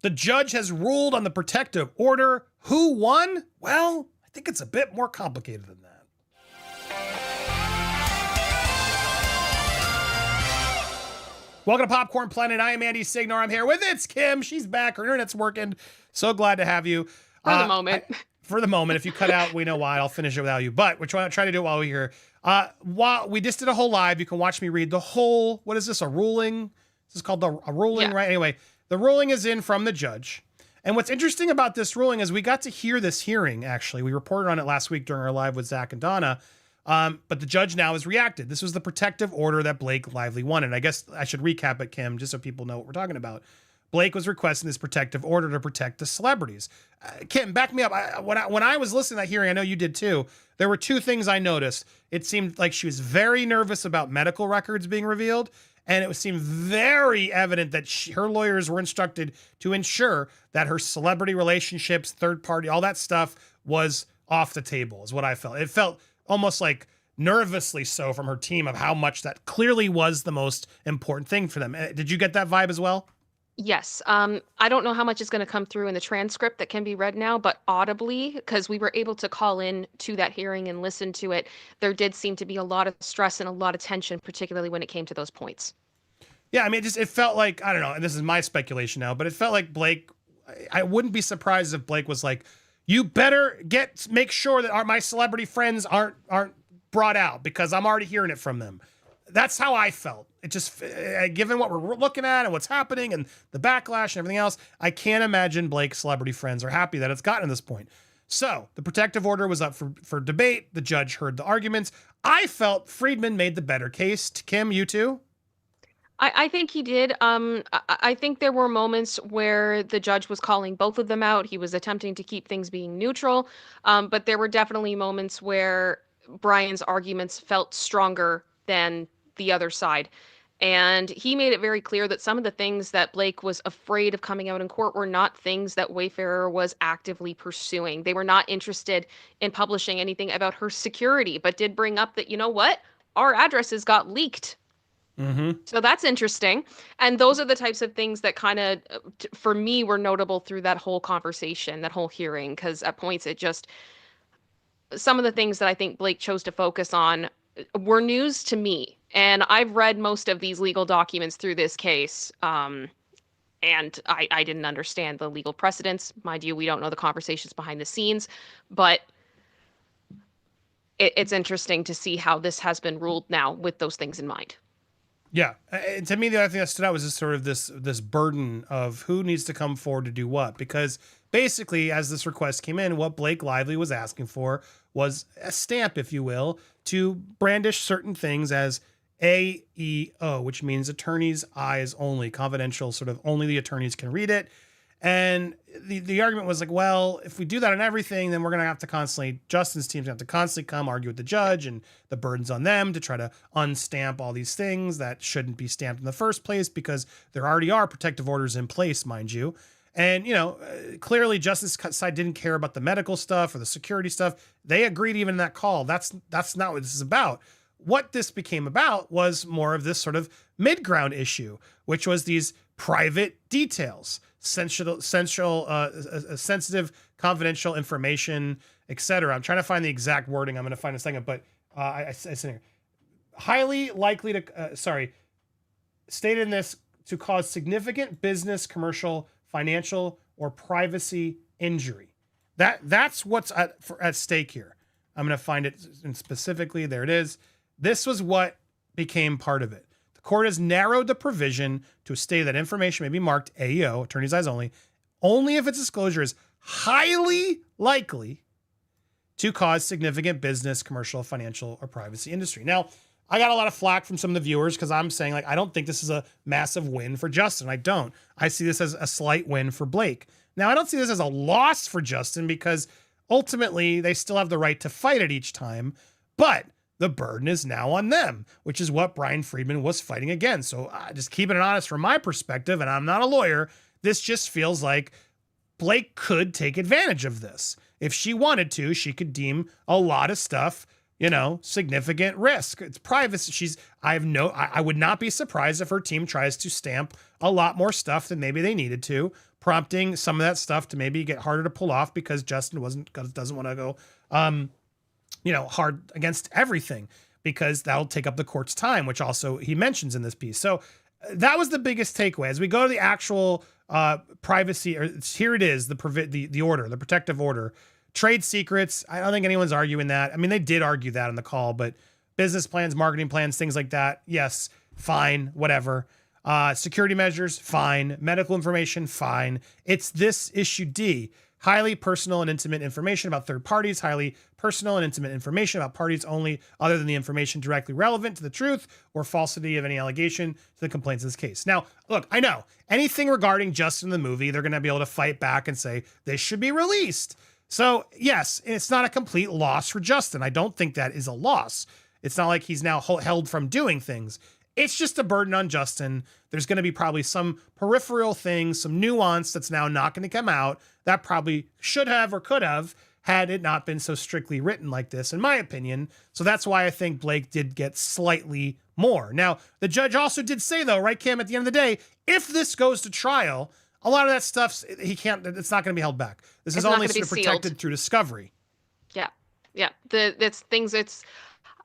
The judge has ruled on the protective order. Who won? Well, I think it's a bit more complicated than that. Welcome to Popcorn Planet. I am Andy Signore. I'm here with It's Kim. She's back. Her internet's working. So glad to have you. For the moment. For the moment. If you cut out, we know why. I'll finish it without you. But we're trying to do it while we're here. While we just did a whole live, you can watch me read the whole, what is this, a ruling? This is called a ruling, Yeah. right? Anyway, the ruling is in from the judge. And what's interesting about this ruling is we got to hear this hearing, actually. We reported on it last week during our live with Zach and Donna. But the judge now has reacted. This was the protective order that Blake Lively wanted. I guess I should recap it, Kim, just so people know what we're talking about. Blake was requesting this protective order to protect the celebrities. Kim, back me up. When I was listening to that hearing, I know you did too, there were two things I noticed. It seemed like she was very nervous about medical records being revealed, and it seemed very evident that her lawyers were instructed to ensure that her celebrity relationships, third party, all that stuff was off the table, is what I felt. It felt almost like nervously so from her team of how much that clearly was the most important thing for them. Did you get that vibe as well? Yes. I don't know how much is going to come through in the transcript that can be read now, but audibly, because we were able to call in to that hearing and listen to it, there did seem to be a lot of stress and a lot of tension, particularly when it came to those points. Yeah, I mean, it felt like, I don't know, and this is my speculation now, but it felt like Blake, I wouldn't be surprised if Blake was like, you better make sure that my celebrity friends aren't brought out because I'm already hearing it from them. That's how I felt. It just, given what we're looking at and what's happening and the backlash and everything else, I can't imagine Blake's celebrity friends are happy that it's gotten to this point. So the protective order was up for debate. The judge heard the arguments. I felt Friedman made the better case. Kim, you too? I think he did. I think there were moments where the judge was calling both of them out. He was attempting to keep things being neutral. But there were definitely moments where Brian's arguments felt stronger than the other side. And he made it very clear that some of the things that Blake was afraid of coming out in court were not things that Wayfarer was actively pursuing. They were not interested in publishing anything about her security, but did bring up that, you know what? Our addresses got leaked. Mm-hmm. So that's interesting. And those are the types of things that kind of, for me, were notable through that whole conversation, that whole hearing, because at points some of the things that I think Blake chose to focus on were news to me. And I've read most of these legal documents through this case. And I didn't understand the legal precedents. Mind you, we don't know the conversations behind the scenes, but it's interesting to see how this has been ruled now with those things in mind. Yeah. And to me, the other thing that stood out was just sort of this burden of who needs to come forward to do what. Because basically, as this request came in, what Blake Lively was asking for was a stamp, if you will, to brandish certain things as AEO, which means attorney's eyes only, confidential, sort of only the attorneys can read it. And the argument was like, well, if we do that on everything, then we're going to have to constantly, Justin's team's going to have to constantly come argue with the judge, and the burden's on them to try to unstamp all these things that shouldn't be stamped in the first place because there already are protective orders in place, mind you. And, clearly Justin's side didn't care about the medical stuff or the security stuff. They agreed even in that call. That's not what this is about. What this became about was more of this sort of mid-ground issue, which was these private details, sensitive, confidential information, etc. I'm trying to find the exact wording. I'm going to find in a second, but I said here, highly likely to, stated in this to cause significant business, commercial, financial, or privacy injury. That's what's at stake here. I'm going to find it specifically. There it is. This was what became part of it. The court has narrowed the provision to state that information may be marked AEO, attorney's eyes only if its disclosure is highly likely to cause significant business, commercial, financial, or privacy industry. Now, I got a lot of flack from some of the viewers because I'm saying, I don't think this is a massive win for Justin. I don't. I see this as a slight win for Blake. Now, I don't see this as a loss for Justin because ultimately they still have the right to fight it each time, but the burden is now on them, which is what Brian Friedman was fighting against. So just keeping it honest from my perspective, and I'm not a lawyer, this just feels like Blake could take advantage of this. If she wanted to, she could deem a lot of stuff, significant risk. It's privacy. I would not be surprised if her team tries to stamp a lot more stuff than maybe they needed to. prompting some of that stuff to maybe get harder to pull off because Justin doesn't want to go, hard against everything because that'll take up the court's time, which also he mentions in this piece. So that was the biggest takeaway. As we go to the actual privacy, or here it is, the order, the protective order, trade secrets. I don't think anyone's arguing that. I mean, they did argue that in the call, but business plans, marketing plans, things like that. Yes, fine, whatever. Security measures, fine. Medical information, fine. It's this issue D. Highly personal and intimate information about third parties, highly personal and intimate information about parties only other than the information directly relevant to the truth or falsity of any allegation to the complaints in this case. Now, look, I know anything regarding Justin in the movie, they're going to be able to fight back and say this should be released. So yes, it's not a complete loss for Justin. I don't think that is a loss. It's not like he's now held from doing things. It's just a burden on Justin. There's going to be probably some peripheral things, some nuance that's now not going to come out that probably should have or could have had it not been so strictly written like this, in my opinion. So that's why I think Blake did get slightly more. Now, the judge also did say, though, right, Kim, at the end of the day, if this goes to trial, a lot of that stuff, it's not going to be held back. This is only sort of protected through discovery. Yeah. Yeah. That's things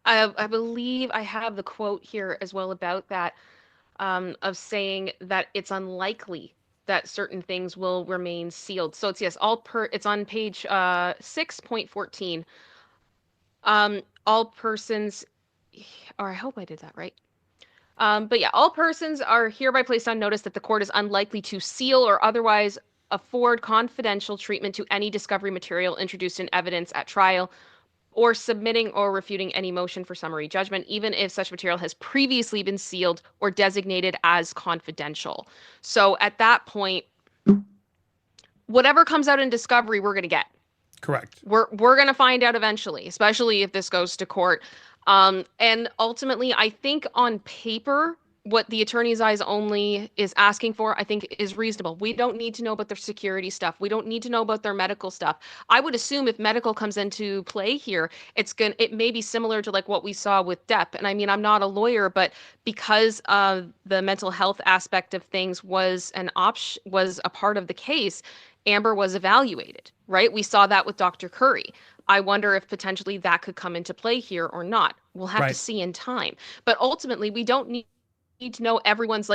I believe I have the quote here as well about that, of saying that it's unlikely that certain things will remain sealed. So it's it's on page 6.14. All persons, or I hope I did that right. But yeah, all persons are hereby placed on notice that the court is unlikely to seal or otherwise afford confidential treatment to any discovery material introduced in evidence at trial, or submitting or refuting any motion for summary judgment, even if such material has previously been sealed or designated as confidential. So at that point, whatever comes out in discovery, we're going to get. Correct. We're going to find out eventually, especially if this goes to court. And ultimately, I think on paper, what the attorney's eyes only is asking for, I think is reasonable. We don't need to know about their security stuff. We don't need to know about their medical stuff. I would assume if medical comes into play here, it may be similar to like what we saw with Depp. And I mean, I'm not a lawyer, but because the mental health aspect of things was a part of the case, Amber was evaluated, right? We saw that with Dr. Curry. I wonder if potentially that could come into play here or not. We'll have to see in time. But ultimately, we don't need to know everyone's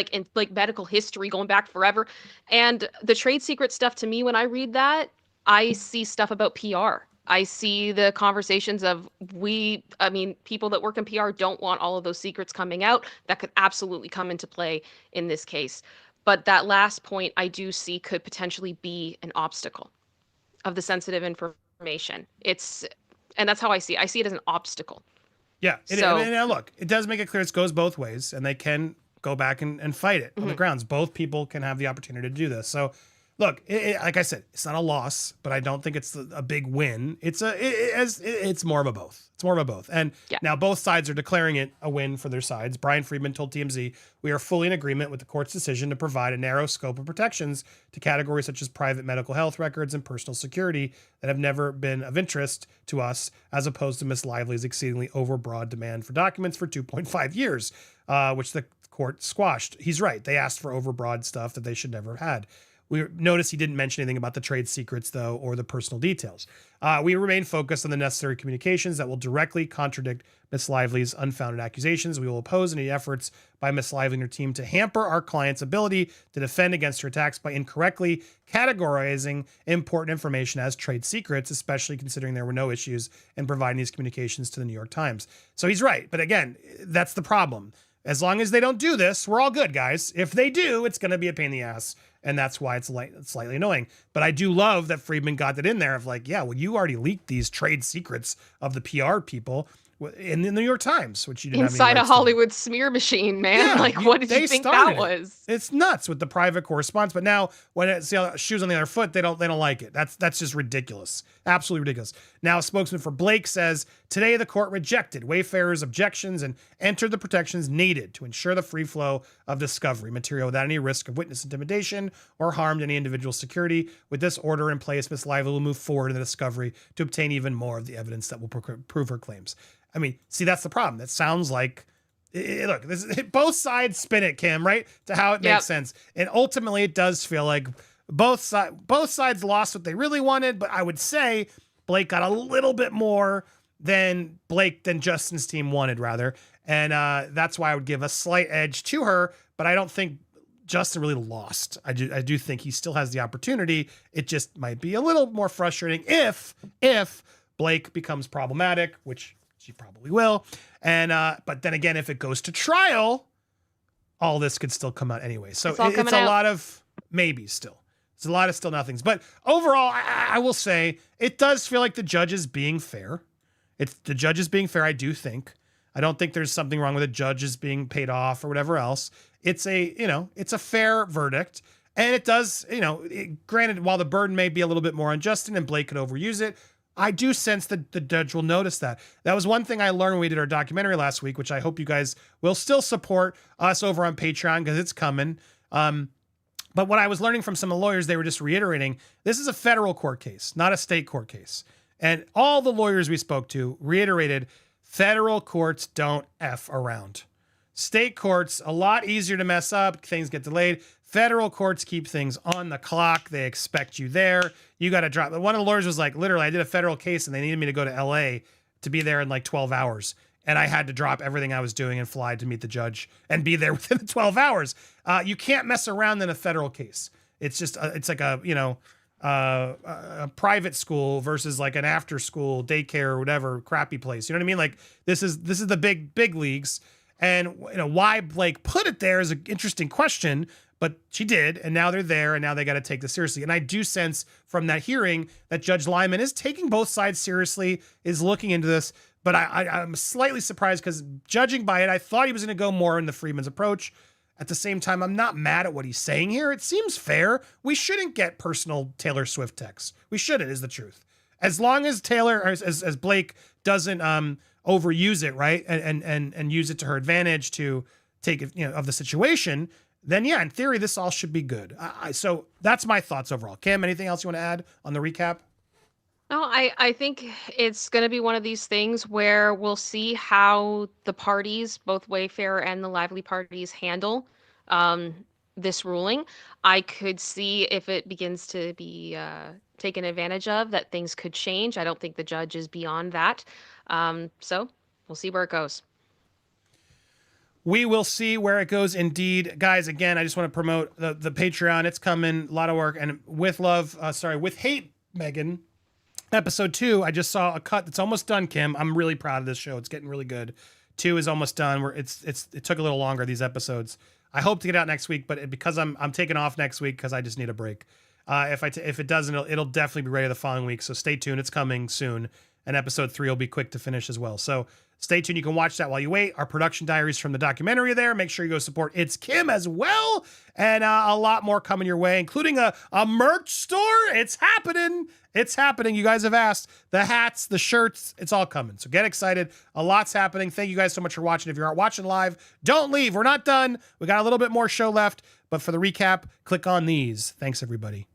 medical history going back forever. And the trade secret stuff, to me, when I read that, I see stuff about PR. I see the conversations of people that work in PR don't want all of those secrets coming out. That could absolutely come into play in this case. But that last point I do see could potentially be an obstacle of the sensitive information. And that's how I see it. I see it as an obstacle. Yeah. And look, it does make it clear it goes both ways, and they can go back and fight it on the grounds. Both people can have the opportunity to do this. So, look, like I said, it's not a loss, but I don't think it's a big win. It's more of a both. It's more of a both. And now both sides are declaring it a win for their sides. Brian Friedman told TMZ, "We are fully in agreement with the court's decision to provide a narrow scope of protections to categories such as private medical health records and personal security that have never been of interest to us, as opposed to Miss Lively's exceedingly overbroad demand for documents for 2.5 years, which the court squashed." He's right. They asked for overbroad stuff that they should never have had. We notice he didn't mention anything about the trade secrets, though, or the personal details. We remain focused on the necessary communications that will directly contradict Miss Lively's unfounded accusations. We will oppose any efforts by Miss Lively and her team to hamper our client's ability to defend against her attacks by incorrectly categorizing important information as trade secrets, especially considering there were no issues in providing these communications to the New York Times. So he's right. But again, that's the problem. As long as they don't do this, we're all good, guys. If they do, it's going to be a pain in the ass. And that's why it's slightly annoying. But I do love that Friedman got that in there of like, yeah, well, you already leaked these trade secrets of the PR people in the New York Times, which you didn't inside have any a Hollywood smear machine, man. Yeah, what did you think that was? It's nuts with the private correspondence. But now when it's shoes on the other foot, they don't like it. That's just ridiculous. Absolutely ridiculous. Now a spokesman for Blake says, today the court rejected Wayfarer's objections and entered the protections needed to ensure the free flow of discovery material without any risk of witness intimidation or harm to any individual security. With this order in place, Ms. Lively will move forward in the discovery to obtain even more of the evidence that will prove her claims. I mean, see, that's the problem. That sounds like, look, both sides spin it, Kim, right? To how it makes sense. And ultimately, it does feel like both sides lost what they really wanted, but I would say Blake got a little bit more than Justin's team wanted, rather. And that's why I would give a slight edge to her, but I don't think Justin really lost. I do think he still has the opportunity. It just might be a little more frustrating if Blake becomes problematic, which she probably will. And but then again, if it goes to trial, all this could still come out anyway. So it's a lot of maybes still. It's a lot of still nothings. But overall, I will say it does feel like the judge is being fair. The judge is being fair, I do think. I don't think there's something wrong with the judges being paid off or whatever else. It's a fair verdict. And it does, granted, while the burden may be a little bit more on Justin and Blake could overuse it, I do sense that the judge will notice that. That was one thing I learned when we did our documentary last week, which I hope you guys will still support us over on Patreon because it's coming. But what I was learning from some of the lawyers, they were just reiterating, this is a federal court case, not a state court case. And all the lawyers we spoke to reiterated, federal courts don't F around. State courts, a lot easier to mess up. Things get delayed. Federal courts keep things on the clock. They expect you there. You got to drop. One of the lawyers was like, literally, I did a federal case and they needed me to go to LA to be there in like 12 hours. And I had to drop everything I was doing and fly to meet the judge and be there within the 12 hours. You can't mess around in a federal case. It's just, it's like a private school versus like an after school daycare or whatever crappy place. You know what I mean? Like this is the big leagues. And why Blake put it there is an interesting question, but she did, and now they're there, and now they got to take this seriously. And I do sense from that hearing that Judge Lyman is taking both sides seriously, is looking into this. But I'm slightly surprised because judging by it, I thought he was going to go more in the Freeman's approach. At the same time, I'm not mad at what he's saying here. It seems fair. We shouldn't get personal Taylor Swift texts. We shouldn't, is the truth. As long as as Blake doesn't overuse it, right, and use it to her advantage to take of the situation, then yeah, in theory, this all should be good. So that's my thoughts overall. Kim, anything else you want to add on the recap? No, I think it's going to be one of these things where we'll see how the parties, both Wayfair and the Lively parties, handle this ruling. I could see if it begins to be taken advantage of, that things could change. I don't think the judge is beyond that. So we'll see where it goes. We will see where it goes indeed. Guys, again, I just want to promote the Patreon. It's coming, a lot of work. And with hate, Megan, episode 2, I just saw a cut that's almost done, Kim. I'm really proud of this show. It's getting really good. 2 is almost done. It took a little longer, these episodes. I hope to get out next week, but because I'm taking off next week because I just need a break. If it doesn't, it'll definitely be ready the following week. So stay tuned. It's coming soon. And episode 3 will be quick to finish as well. So stay tuned. You can watch that while you wait. Our production diaries from the documentary are there. Make sure you go support It's Kim as well. And a lot more coming your way, including a merch store. It's happening. It's happening. You guys have asked. The hats, the shirts, it's all coming. So get excited. A lot's happening. Thank you guys so much for watching. If you aren't watching live, don't leave. We're not done. We got a little bit more show left. But for the recap, click on these. Thanks, everybody.